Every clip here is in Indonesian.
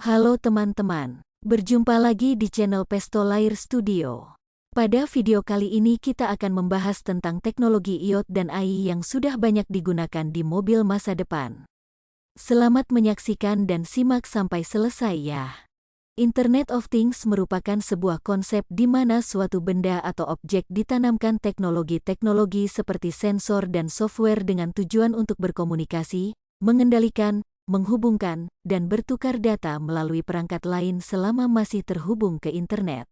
Halo teman-teman, berjumpa lagi di channel Pestolair Studio. Pada video kali ini kita akan membahas tentang teknologi IoT dan AI yang sudah banyak digunakan di mobil masa depan. Selamat menyaksikan dan simak sampai selesai ya. Internet of Things merupakan sebuah konsep di mana suatu benda atau objek ditanamkan teknologi-teknologi seperti sensor dan software dengan tujuan untuk berkomunikasi, mengendalikan, menghubungkan, dan bertukar data melalui perangkat lain selama masih terhubung ke internet.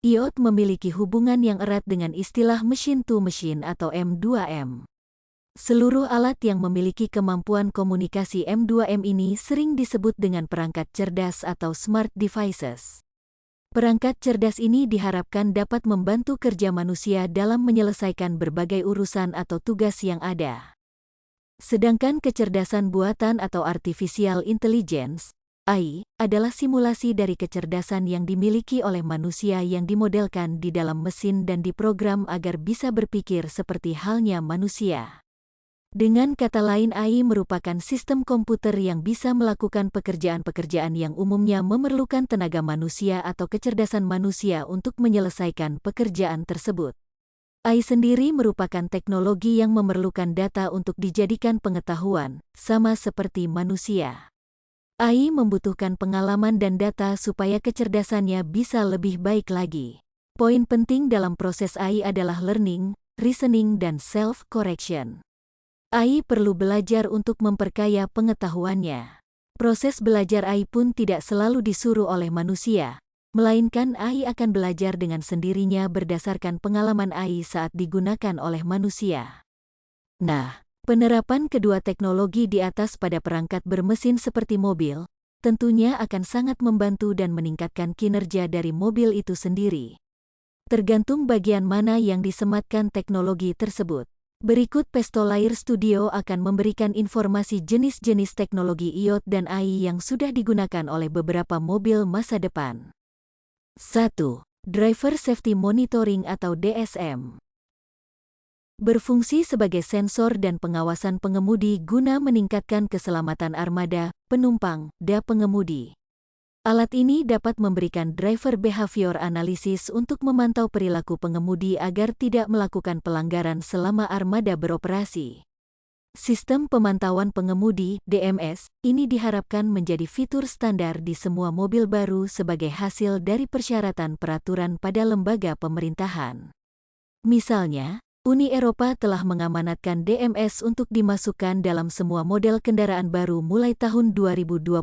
IoT memiliki hubungan yang erat dengan istilah machine-to-machine atau M2M. Seluruh alat yang memiliki kemampuan komunikasi M2M ini sering disebut dengan perangkat cerdas atau smart devices. Perangkat cerdas ini diharapkan dapat membantu kerja manusia dalam menyelesaikan berbagai urusan atau tugas yang ada. Sedangkan kecerdasan buatan atau artificial intelligence, AI, adalah simulasi dari kecerdasan yang dimiliki oleh manusia yang dimodelkan di dalam mesin dan diprogram agar bisa berpikir seperti halnya manusia. Dengan kata lain, AI merupakan sistem komputer yang bisa melakukan pekerjaan-pekerjaan yang umumnya memerlukan tenaga manusia atau kecerdasan manusia untuk menyelesaikan pekerjaan tersebut. AI sendiri merupakan teknologi yang memerlukan data untuk dijadikan pengetahuan, sama seperti manusia. AI membutuhkan pengalaman dan data supaya kecerdasannya bisa lebih baik lagi. Poin penting dalam proses AI adalah learning, reasoning, dan self-correction. AI perlu belajar untuk memperkaya pengetahuannya. Proses belajar AI pun tidak selalu disuruh oleh manusia, melainkan AI akan belajar dengan sendirinya berdasarkan pengalaman AI saat digunakan oleh manusia. Nah, penerapan kedua teknologi di atas pada perangkat bermesin seperti mobil, tentunya akan sangat membantu dan meningkatkan kinerja dari mobil itu sendiri. Tergantung bagian mana yang disematkan teknologi tersebut. Berikut Pestolair Studio akan memberikan informasi jenis-jenis teknologi IoT dan AI yang sudah digunakan oleh beberapa mobil masa depan. 1. Driver Safety Monitoring atau DSM. Berfungsi sebagai sensor dan pengawasan pengemudi guna meningkatkan keselamatan armada, penumpang, dan pengemudi. Alat ini dapat memberikan driver behavior analysis untuk memantau perilaku pengemudi agar tidak melakukan pelanggaran selama armada beroperasi. Sistem pemantauan pengemudi (DMS) ini diharapkan menjadi fitur standar di semua mobil baru sebagai hasil dari persyaratan peraturan pada lembaga pemerintahan. Misalnya, Uni Eropa telah mengamanatkan DMS untuk dimasukkan dalam semua model kendaraan baru mulai tahun 2024.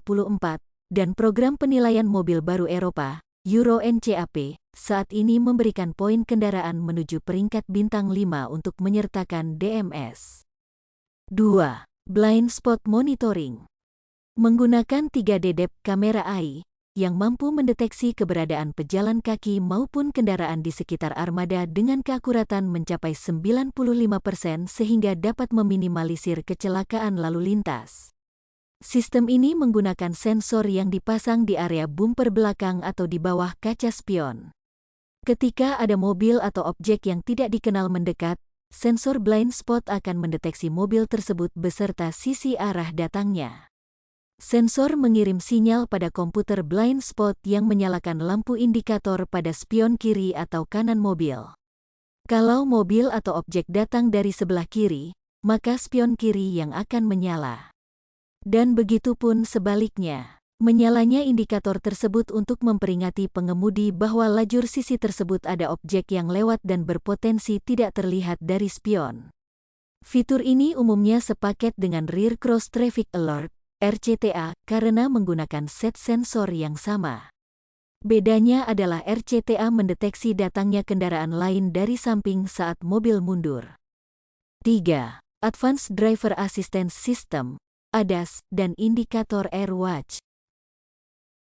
Dan program penilaian mobil baru Eropa, Euro NCAP, saat ini memberikan poin kendaraan menuju peringkat bintang 5 untuk menyertakan DMS. 2. Blind Spot Monitoring. Menggunakan 3D depth kamera AI, yang mampu mendeteksi keberadaan pejalan kaki maupun kendaraan di sekitar armada dengan keakuratan mencapai 95% sehingga dapat meminimalisir kecelakaan lalu lintas. Sistem ini menggunakan sensor yang dipasang di area bumper belakang atau di bawah kaca spion. Ketika ada mobil atau objek yang tidak dikenal mendekat, sensor blind spot akan mendeteksi mobil tersebut beserta sisi arah datangnya. Sensor mengirim sinyal pada komputer blind spot yang menyalakan lampu indikator pada spion kiri atau kanan mobil. Kalau mobil atau objek datang dari sebelah kiri, maka spion kiri yang akan menyala. Dan begitu pun sebaliknya. Menyalanya indikator tersebut untuk memperingati pengemudi bahwa lajur sisi tersebut ada objek yang lewat dan berpotensi tidak terlihat dari spion. Fitur ini umumnya sepaket dengan Rear Cross Traffic Alert, RCTA, karena menggunakan set sensor yang sama. Bedanya adalah RCTA mendeteksi datangnya kendaraan lain dari samping saat mobil mundur. 3. Advanced Driver Assistance System, ADAS, dan indikator AirWatch.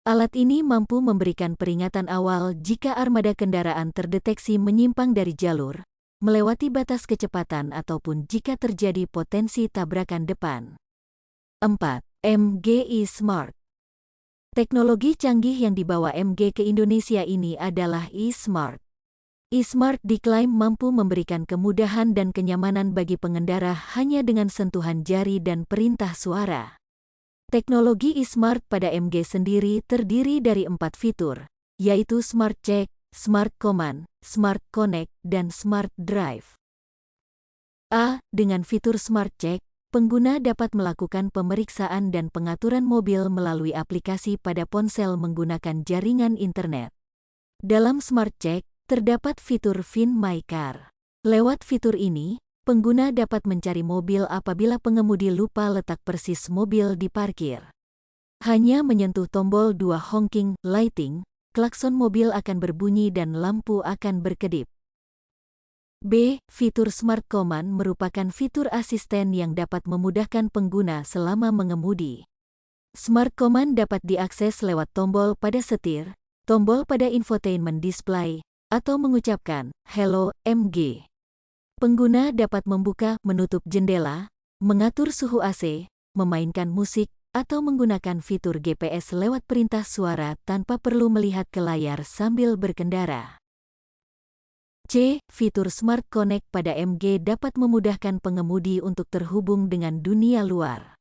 Alat ini mampu memberikan peringatan awal jika armada kendaraan terdeteksi menyimpang dari jalur, melewati batas kecepatan ataupun jika terjadi potensi tabrakan depan. 4. MGI Smart. Teknologi canggih yang dibawa MG ke Indonesia ini adalah eSmart. eSmart diklaim mampu memberikan kemudahan dan kenyamanan bagi pengendara hanya dengan sentuhan jari dan perintah suara. Teknologi eSmart pada MG sendiri terdiri dari 4 fitur, yaitu Smart Check, Smart Command, Smart Connect, dan Smart Drive. Dengan fitur Smart Check, pengguna dapat melakukan pemeriksaan dan pengaturan mobil melalui aplikasi pada ponsel menggunakan jaringan internet. Dalam Smart Check, terdapat fitur Find My Car. Lewat fitur ini, pengguna dapat mencari mobil apabila pengemudi lupa letak persis mobil di parkir. Hanya menyentuh tombol 2 honking, lighting, klakson mobil akan berbunyi dan lampu akan berkedip. Fitur Smart Command merupakan fitur asisten yang dapat memudahkan pengguna selama mengemudi. Smart Command dapat diakses lewat tombol pada setir, tombol pada infotainment display, atau mengucapkan, "Hello, MG." Pengguna dapat membuka, menutup jendela, mengatur suhu AC, memainkan musik, atau menggunakan fitur GPS lewat perintah suara tanpa perlu melihat ke layar sambil berkendara. Fitur Smart Connect pada MG dapat memudahkan pengemudi untuk terhubung dengan dunia luar.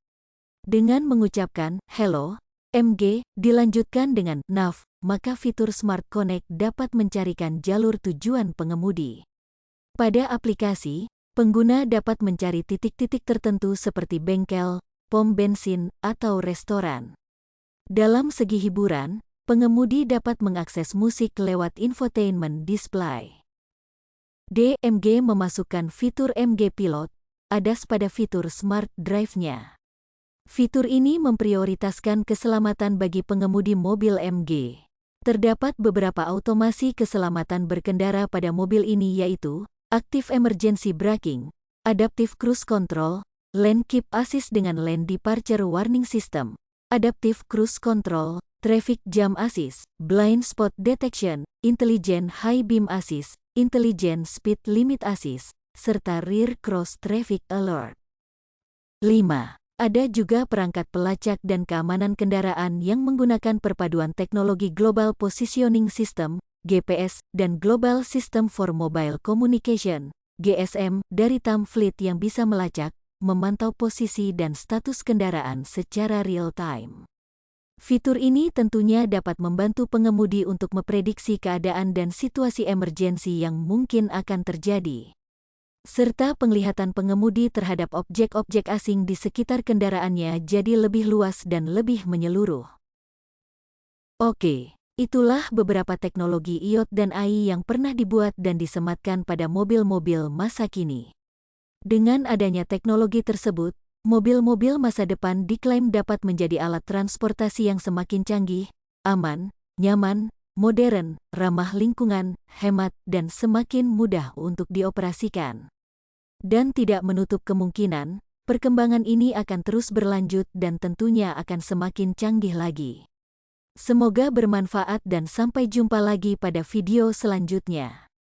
Dengan mengucapkan, "Hello, MG," dilanjutkan dengan "Nav," maka fitur Smart Connect dapat mencarikan jalur tujuan pengemudi. Pada aplikasi, pengguna dapat mencari titik-titik tertentu seperti bengkel, pom bensin, atau restoran. Dalam segi hiburan, pengemudi dapat mengakses musik lewat infotainment display. MG memasukkan fitur MG Pilot, ADAS pada fitur Smart Drive-nya. Fitur ini memprioritaskan keselamatan bagi pengemudi mobil MG. Terdapat beberapa automasi keselamatan berkendara pada mobil ini yaitu Active Emergency Braking, Adaptive Cruise Control, Lane Keep Assist dengan Lane Departure Warning System, Adaptive Cruise Control, Traffic Jam Assist, Blind Spot Detection, Intelligent High Beam Assist, Intelligent Speed Limit Assist, serta Rear Cross Traffic Alert. 5. Ada juga perangkat pelacak dan keamanan kendaraan yang menggunakan perpaduan teknologi Global Positioning System, GPS, dan Global System for Mobile Communication, GSM, dari Tamfleet yang bisa melacak, memantau posisi dan status kendaraan secara real-time. Fitur ini tentunya dapat membantu pengemudi untuk memprediksi keadaan dan situasi emergensi yang mungkin akan terjadi, serta penglihatan pengemudi terhadap objek-objek asing di sekitar kendaraannya jadi lebih luas dan lebih menyeluruh. Oke. Itulah beberapa teknologi IoT dan AI yang pernah dibuat dan disematkan pada mobil-mobil masa kini. Dengan adanya teknologi tersebut, mobil-mobil masa depan diklaim dapat menjadi alat transportasi yang semakin canggih, aman, nyaman, modern, ramah lingkungan, hemat, dan semakin mudah untuk dioperasikan. Dan tidak menutup kemungkinan, perkembangan ini akan terus berlanjut dan tentunya akan semakin canggih lagi. Semoga bermanfaat dan sampai jumpa lagi pada video selanjutnya.